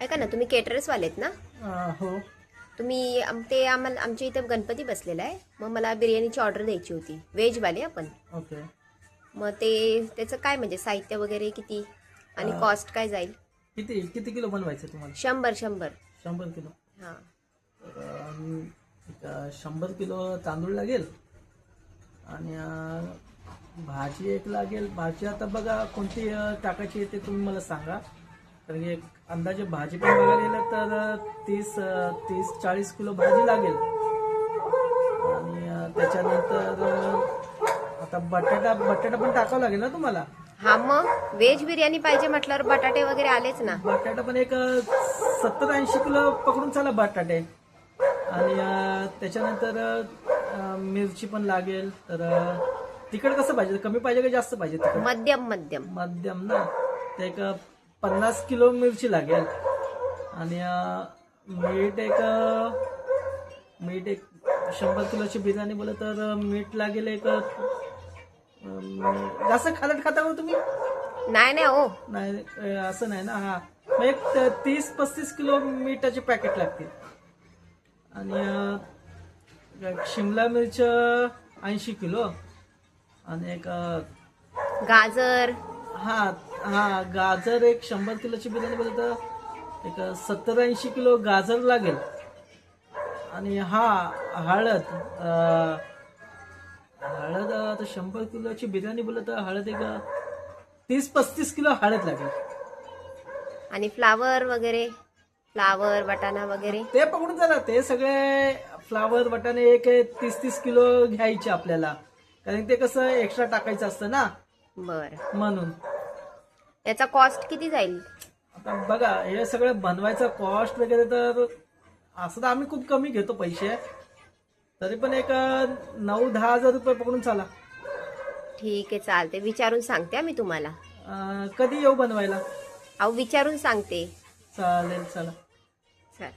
ऐका ना, तुम्ही केटरर्सवालेत ना? हो. तुम्ही आम्हाला आमच्या इथे गणपती बसलेला आहे, मग मला बिर्याणीची ऑर्डर द्यायची होती, व्हेजवाली आपण. ओके. मग त्याचं काय म्हणजे साहित्य वगैरे किती आणि अ, कॉस्ट काय जाईल? किती किती किलो बनवायचं तुम्हाला? 100. 100 किलो. हां. तर एक 100 किलो तांदूळ लागेल आणि भाजी एक लागेल. भाजी आता बघा कोणती टाकायची आहे ते तुम्ही मला सांगा. कारण की एक अंदाजे भाजी पण बघायला गेलं तर 30-40 किलो भाजी लागेल. आणि त्याच्यानंतर आता बटाटा पण टाकावं लागेल ना तुम्हाला. हा, मग व्हेज बिर्याणी पाहिजे म्हटल्यावर बटाटे वगैरे आलेच ना. बटाटा पण एक 70-80 किलो पकडून चला बटाटे. आणि त्याच्यानंतर मिरची पण लागेल. तर तिखट कसं पाहिजे, कमी पाहिजे का जास्त पाहिजे तिखट? मध्यम मध्यम. मध्यम ना. तर एक 50 किलो मिरची लागेल. आणि मीठ एक 100 किलोची बिर्याणी बोललं तर मीठ लागेल एक जास्त खालट खाता का तुम्ही? नाही नाही हो. नाही असं नाही ना. हा, मग एक 30-35 किलो मीठाचे पॅकेट लागतील. आणि शिमला मिरच 80 किलो. आणि एक गाजर. हा हा गाजर एक 100 किलोची बिर्याणी बोलत तर एक 70-80 किलो गाजर लागेल. आणि हळद आता 100 किलोची बिर्याणी बोलत तर हळद एक 30-35 किलो हळद लागेल. आणि फ्लावर वगैरे, फ्लावर वाटाणा वगैरे. ते पकडून चला. ते सगळे फ्लावर वाटाणे एक 30-30 किलो घ्यायचे आपल्याला. कारण ते कसं एक्स्ट्रा टाकायचं असतं ना, बर. म्हणून. याचा कॉस्ट किती जाईल? आता बघा हे सगळं बनवायचं कॉस्ट वगैरे तर असं तर आम्ही खूप कमी घेतो पैसे. तरी पण एक 9-10 हजार रुपये पकडून चला. ठीक आहे, चालते. विचारून सांगते मी तुम्हाला. कधी येऊ बनवायला? अहो, विचारून सांगते. चालेल, चला. चल.